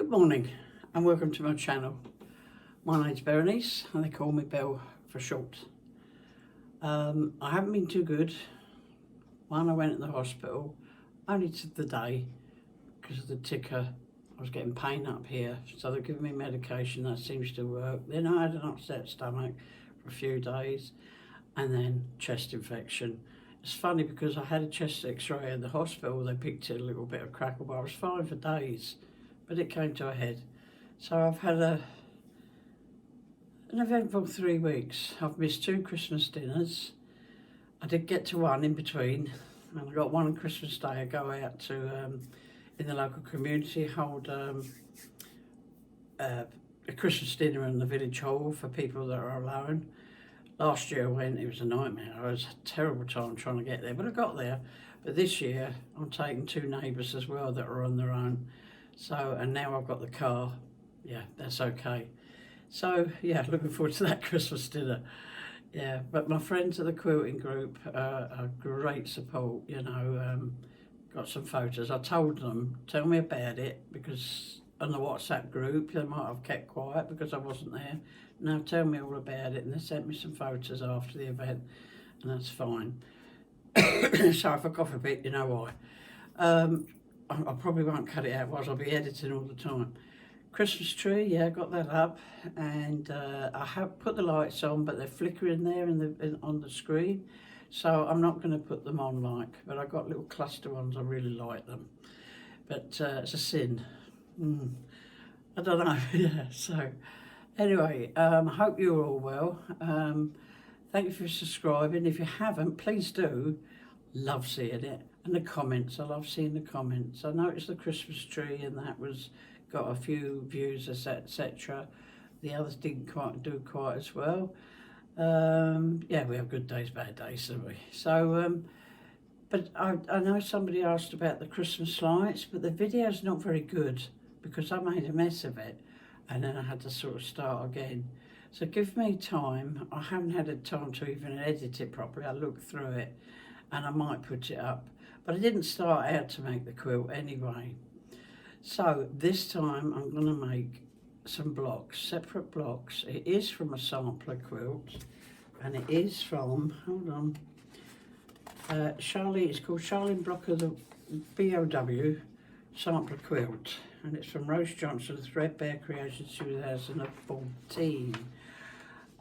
Good morning and welcome to my channel. My name's Berenice and they call me Belle for short. I haven't been too good. One, I went to the hospital, only took the day because of the ticker. I was getting pain up here, so they're giving me medication that seems to work. Then I had an upset stomach for a few days and then chest infection. It's funny because I had a chest x-ray at the hospital, they picked it a little bit of crackle, but I was fine for days. But it came to a head. So I've had an eventful 3 weeks. I've missed 2 Christmas dinners. I did get to one in between, and I got one on Christmas Day. I go out to, in the local community, hold a Christmas dinner in the village hall for people that are alone. Last year I went, it was a nightmare. It was a terrible time trying to get there, but I got there. But this year I'm taking 2 neighbours as well that are on their own. So, and now I've got the car, yeah, that's okay. So, yeah, looking forward to that Christmas dinner. Yeah, but my friends at the quilting group are great support, you know, got some photos. I told them, tell me about it, because on the WhatsApp group, they might have kept quiet because I wasn't there. Now tell me all about it, and they sent me some photos after the event, and that's fine. So if I cough a bit, you know why. I probably won't cut it out whilst I'll be editing all the time. Christmas tree, yeah, got that up, and I have put the lights on, but they're flickering there on the screen, so I'm not going to put them on but I got little cluster ones, I really like them, but it's a sin. I don't know. Yeah, so anyway, I hope you're all well. Thank you for subscribing. If you haven't, please do. Love seeing it. And the comments, I love seeing the comments. I noticed the Christmas tree and that got a few views, etc. The others didn't do quite as well. Yeah, we have good days, bad days, don't we? So, but I know somebody asked about the Christmas lights, but the video's not very good because I made a mess of it and then I had to sort of start again. So give me time. I haven't had a time to even edit it properly. I looked through it and I might put it up. But I didn't start out to make the quilt anyway. So this time I'm going to make some blocks, separate blocks. It is from a sampler quilt, and it is from, hold on, it's called Charlene Brocker, the BOW sampler quilt, and it's from Rose Johnson, Threadbare Creations 2014.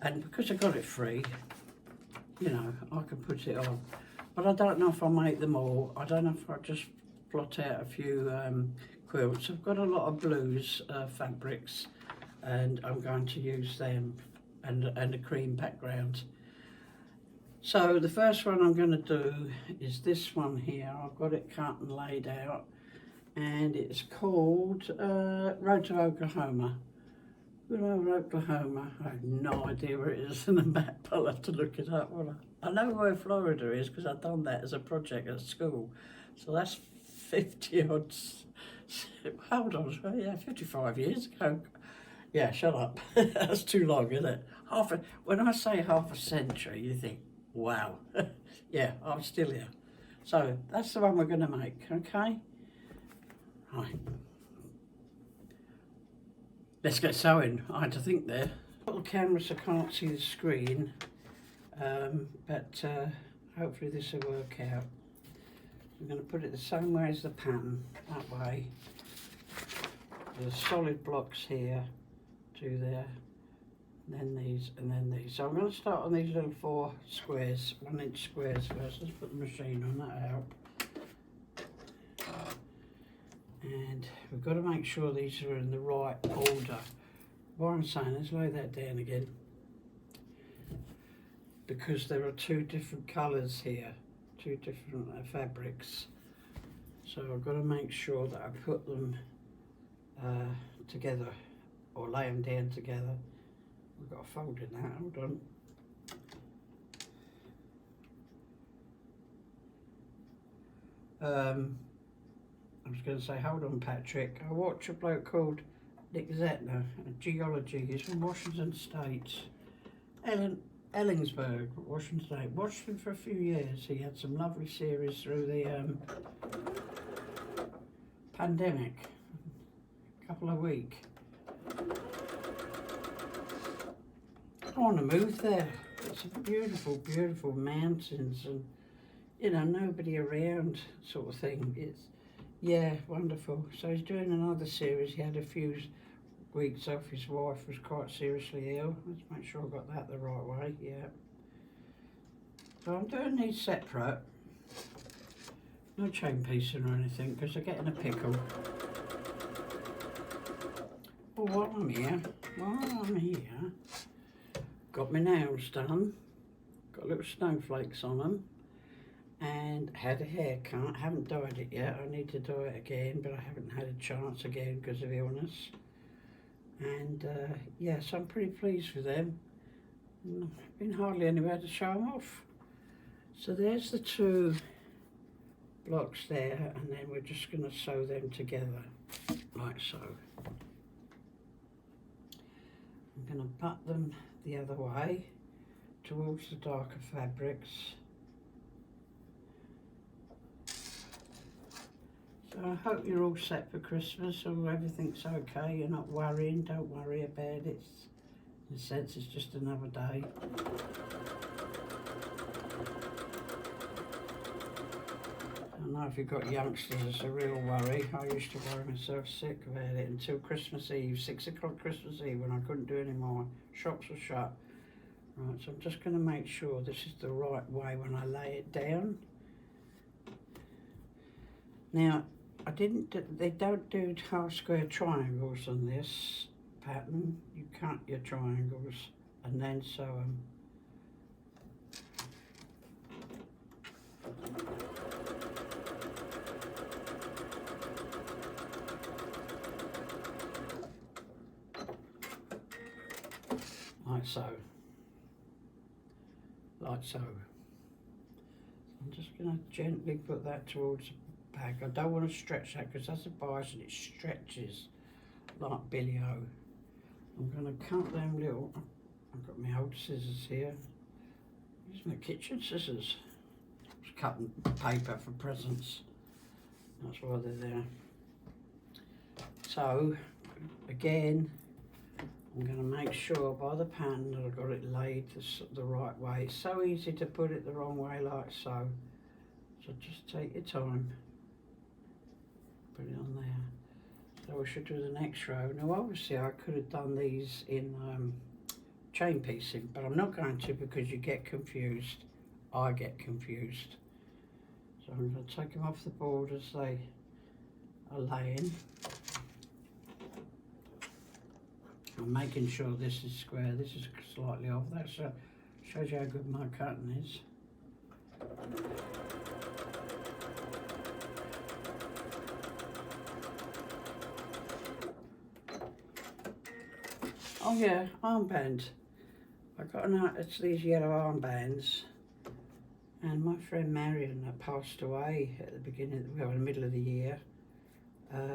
And because I got it free, you know, I can put it on. But I don't know if I'll make them all. I don't know if I'll just plot out a few quilts. I've got a lot of blues fabrics, and I'm going to use them and a cream background. So the first one I'm going to do is this one here. I've got it cut and laid out, and it's called Road to Oklahoma. Good old Oklahoma. I have no idea where it is in the map. I'll have to look it up. I know where Florida is because I've done that as a project at school. So that's 50 odd, hold on, yeah, 55 years ago. Yeah, shut up. That's too long, isn't it? When I say half a century, you think, wow. Yeah, I'm still here. So that's the one we're going to make, okay? Right. Let's get sewing. I had to think there. Got the camera so I can't see the screen, but hopefully this will work out. I'm going to put it the same way as the pattern, that way. There's solid blocks here, 2 there, and then these, and then these. So I'm going to start on these little 4 squares, 1-inch squares first. Let's put the machine on, that help. And we've got to make sure these are in the right order. What I'm saying is lay that down again, because there are 2 different colours here, 2 different fabrics. So I've got to make sure that I put them together, or lay them down together. We've got a fold in that, hold on. I was going to say, hold on Patrick, I watch a bloke called Nick Zetner, Geology, he's from Washington State, Ellingsburg, Washington State. Watched him for a few years. He had some lovely series through the pandemic. couple of weeks. I want to move there. It's a beautiful, beautiful mountains and, you know, nobody around sort of thing. It's, yeah, wonderful. So he's doing another series. He had a few weeks off. His wife was quite seriously ill. Let's make sure I got that the right way, yeah. So I'm doing these separate. No chain piecing or anything because they're getting a pickle. But while I'm here, got my nails done, got little snowflakes on them, and had a haircut. Haven't dyed it yet. I need to dye it again, but I haven't had a chance again because of illness. And yeah, so I'm pretty pleased with them. Been hardly anywhere to show them off. So there's the two blocks there, and then we're just going to sew them together like so. I'm going to butt them the other way towards the darker fabrics. So I hope you're all set for Christmas, or everything's okay, you're not worrying. Don't worry about it. In a sense, it's just another day. I know if you've got youngsters, it's a real worry. I used to worry myself sick about it until Christmas Eve, 6 o'clock Christmas Eve, when I couldn't do any more. Shops were shut. Right, so I'm just going to make sure this is the right way when I lay it down. Now, they don't do half square triangles on this pattern. You cut your triangles and then sew them. Like so. Like so. I'm just going to gently put that towards the back. I don't want to stretch that because that's a bias and it stretches like Billy O. I'm going to cut them little. I've got my old scissors here. Use my kitchen scissors. Just cutting paper for presents. That's why they're there. So, again, I'm going to make sure by the pan that I've got it laid the right way. It's so easy to put it the wrong way like so. So just take your time. Put it on there. So we should do the next row. Now obviously I could have done these in chain piecing, but I'm not going to because you get confused. I get confused. So I'm going to take them off the board as they are laying. I'm making sure this is square, this is slightly off. That shows you how good my cutting is. Oh yeah, armband. I got it's these yellow armbands, and my friend Marion that passed away at the beginning, well, in the middle of the year,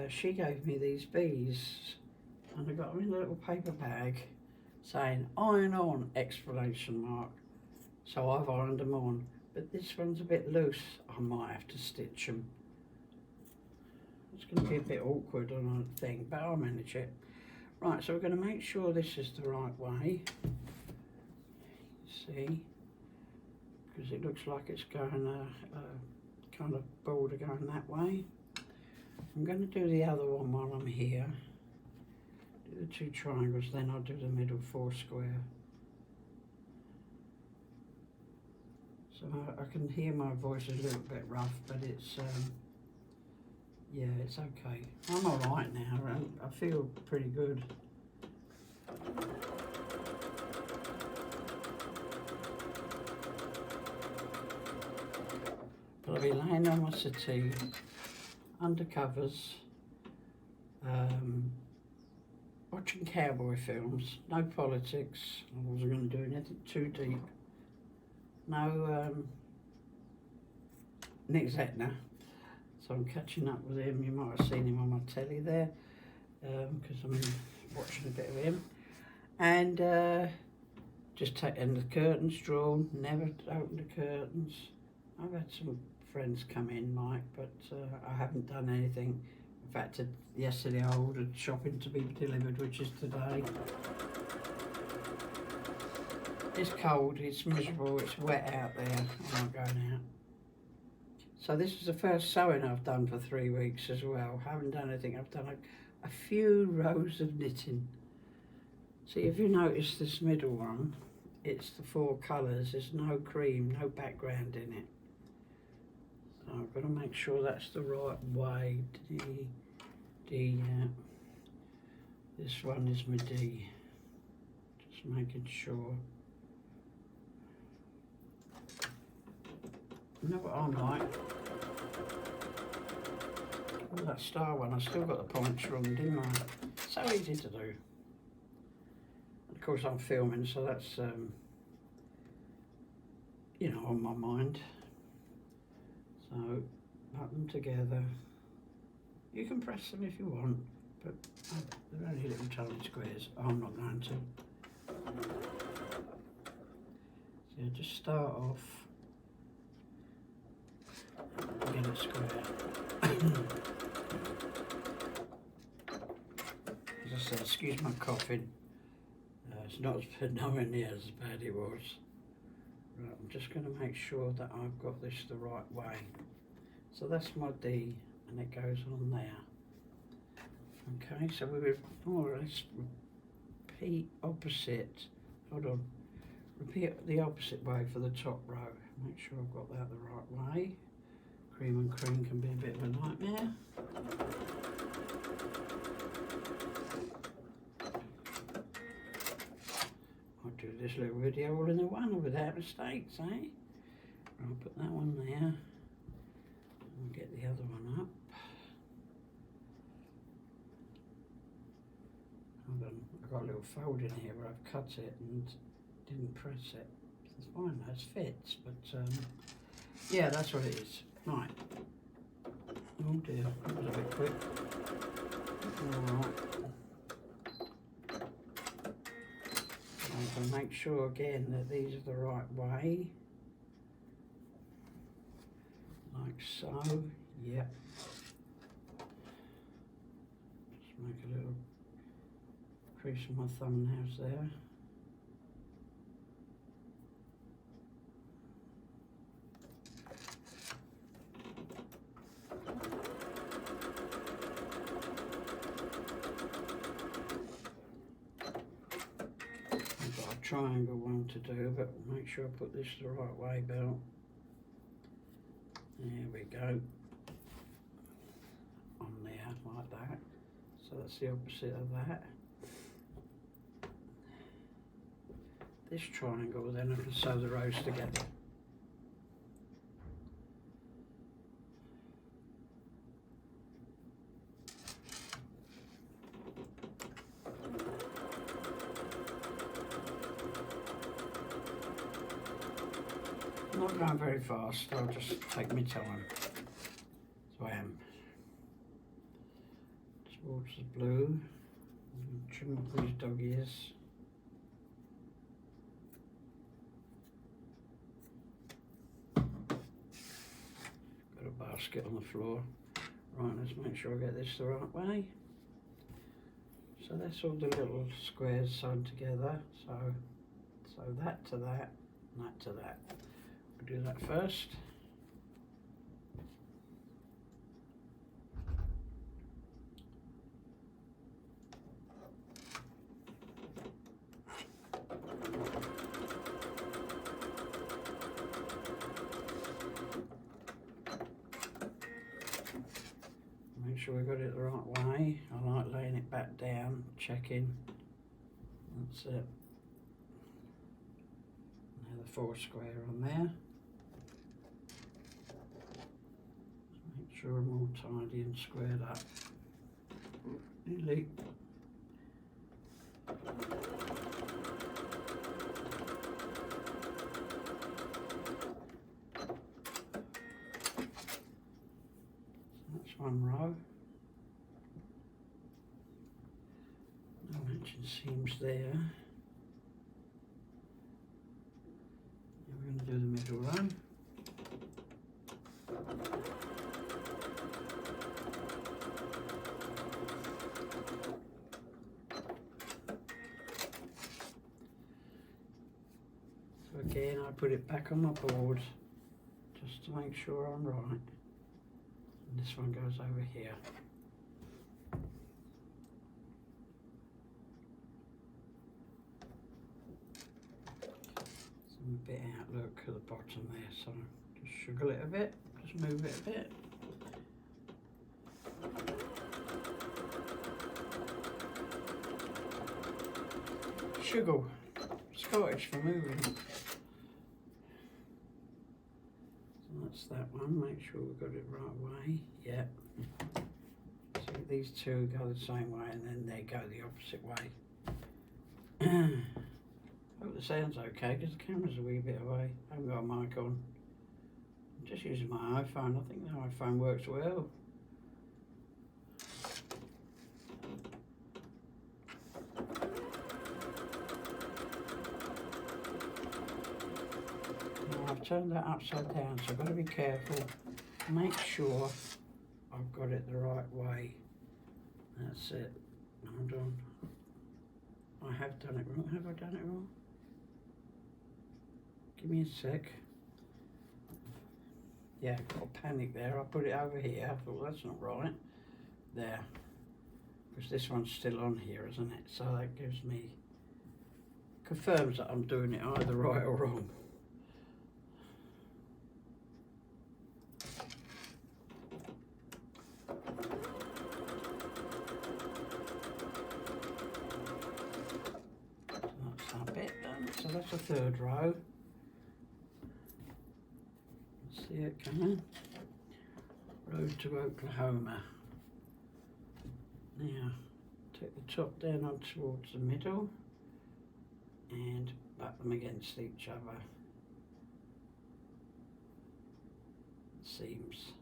she gave me these bees. And I got them in a little paper bag saying iron on exclamation mark. So I've ironed them on, but this one's a bit loose. I might have to stitch them. It's going to be a bit awkward on a thing, but I'll manage it. Right, so we're going to make sure this is the right way. See, because it looks like it's going kind of border going that way. I'm going to do the other one while I'm here. Do the two triangles, then I'll do the middle 4 square. So I can hear my voice a little bit rough, but it's yeah, it's okay. I'm all right now, and I feel pretty good. But I'll be laying on my settee, under covers, watching cowboy films, no politics. I wasn't going to do anything too deep. No Nick Zetner. So I'm catching up with him. You might have seen him on my telly there, because I'm watching a bit of him. And just taking the curtains drawn, never opened the curtains. I've had some friends come in, Mike, but I haven't done anything In fact, yesterday I ordered shopping to be delivered, which is today. It's cold, it's miserable, it's wet out there. I'm not going out. So this is the first sewing I've done for 3 weeks as well. I haven't done anything. I've done a few rows of knitting. See, if you notice this middle one, it's the 4 colours. There's no cream, no background in it. So I've got to make sure that's the right way. D, yeah. This one is my D. Just making sure. You know what I'm like? Oh, that star one, I still got the points wrong, didn't I? So easy to do. Of course I'm filming, so that's, you know, on my mind. So, put them together. You can press them if you want, but they're only little tiny squares. I'm not going to. So just start off. Get it square. As I said, excuse my coughing. It's not nowhere near as bad it was. Right, I'm just going to make sure that I've got this the right way. So that's my D, and it goes on there. Okay, so we will more or less repeat opposite. Hold on. Repeat the opposite way for the top row. Make sure I've got that the right way. Cream and cream can be a bit of a nightmare. I'll do this little video all in the one without mistakes, eh? I'll put that one there and get the other one up. Hold on, I've got a little fold in here where I've cut it and didn't press it. It's fine, that fits, but yeah, that's what it is. Right. Oh dear, that was a bit quick. Alright. I'm going to make sure again that these are the right way. Like so. Yep. Just make a little crease on my thumbnails there. Triangle one to do, but make sure I put this the right way, Bill. There we go. On there, like that. So that's the opposite of that. This triangle, then I can sew the rows together. I'm not going very fast, I'll just take my time. So I am. Towards the blue. Trim up these dog ears. Got a basket on the floor. Right, let's make sure I get this the right way. So that's all the little squares sewn together. So that to that, and that to that. We'll do that first. Make sure we got it the right way. I like laying it back down, checking. That's it. Now the 4 square on there. Make sure I'm all tidy and squared up. Nearly. That's one row. No matching seams there. Now we're going to do the middle row. again I put it back on my board just to make sure I'm right. And this one goes over here. Some bit out, look at the bottom there, so just sugar it a bit, just move it a bit. Sugar, Scottish for moving. So that's that one, make sure we've got it right way, yeah. So these two go the same way and then they go the opposite way. Hope the sound's okay because the camera's a wee bit away. I haven't got a mic on. I'm just using my iPhone. I think the iPhone works well. Now I've turned that upside down, so I've got to be careful. Make sure I've got it the right way. That's it. Hold on. I have done it wrong. Have I done it wrong? Give me a sec. Yeah, got a panic there. I put it over here. I thought that's not right. There. Because this one's still on here, isn't it? So that gives me, confirms that I'm doing it either right or wrong. So that's that bit done. So that's the third row. See it coming. Road to Oklahoma. Now, take the top down on towards the middle and back them against each other. Seams.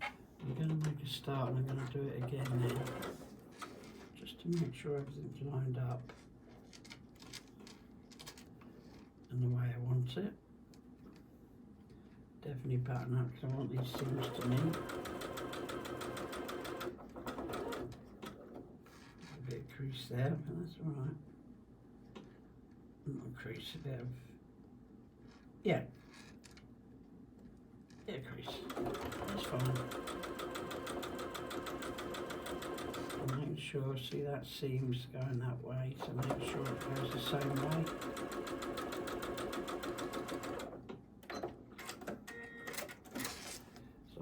I'm going to make a start and I'm going to do it again now, just to make sure everything's lined up and the way I want it. Definitely pattern up because I want these seams to meet. A bit of crease there, but that's alright. Not a crease, a bit of, yeah, crease. That's fine. So make sure, see that seam's going that way, so make sure it goes the same way.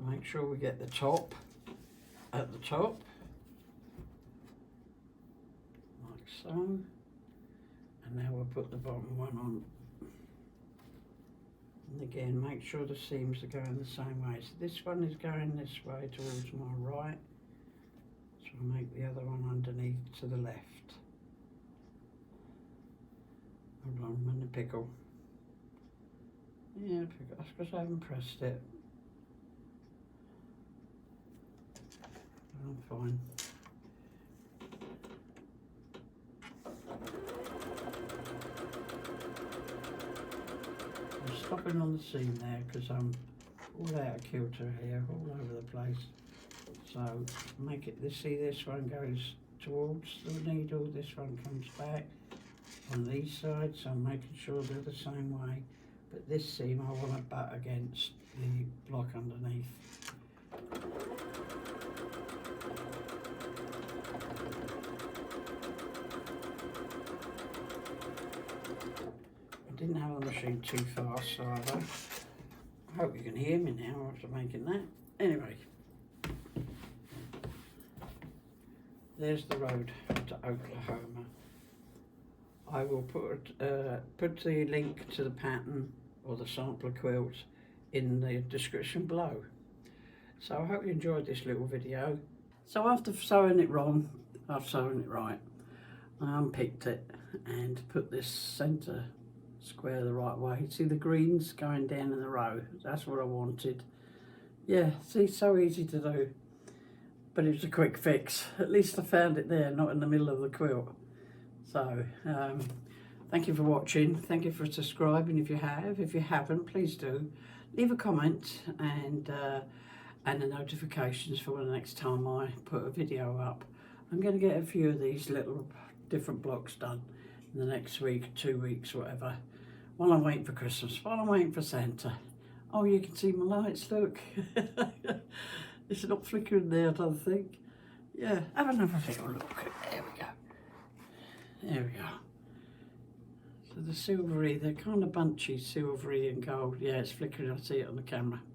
Make sure we get the top at the top, like so, and now we'll put the bottom one on. And again, make sure the seams are going the same way. So this one is going this way towards my right, so I'll make the other one underneath to the left. Hold on, I'm in a pickle. Yeah, pickle. That's because I haven't pressed it. I'm fine. I'm stopping on the seam there because I'm all out of kilter here, all over the place. So make it, see this one goes towards the needle, this one comes back on these sides, so I'm making sure they're the same way. But this seam I want to butt against the block underneath. Didn't have the machine too fast, so I hope you can hear me now after making that. Anyway, there's the road to Oklahoma. I will put the link to the pattern or the sampler quilt in the description below. So I hope you enjoyed this little video. So after sewing it wrong, I've sewn it right. I unpicked it and put this centre square the right way. See the greens going down in the row? That's what I wanted. Yeah, see, so easy to do. But it was a quick fix. At least I found it there, not in the middle of the quilt. So, thank you for watching. Thank you for subscribing if you have. If you haven't, please do. Leave a comment and the notifications for the next time I put a video up. I'm going to get a few of these little different blocks done in the next week, 2 weeks, whatever. While I'm waiting for Christmas, while I'm waiting for Santa. Oh, you can see my lights, look. It's not flickering there, I don't think. Yeah, have another little look. There we go. There we go. So the silvery, they're kind of bunchy, silvery and gold. Yeah, it's flickering, I see it on the camera. But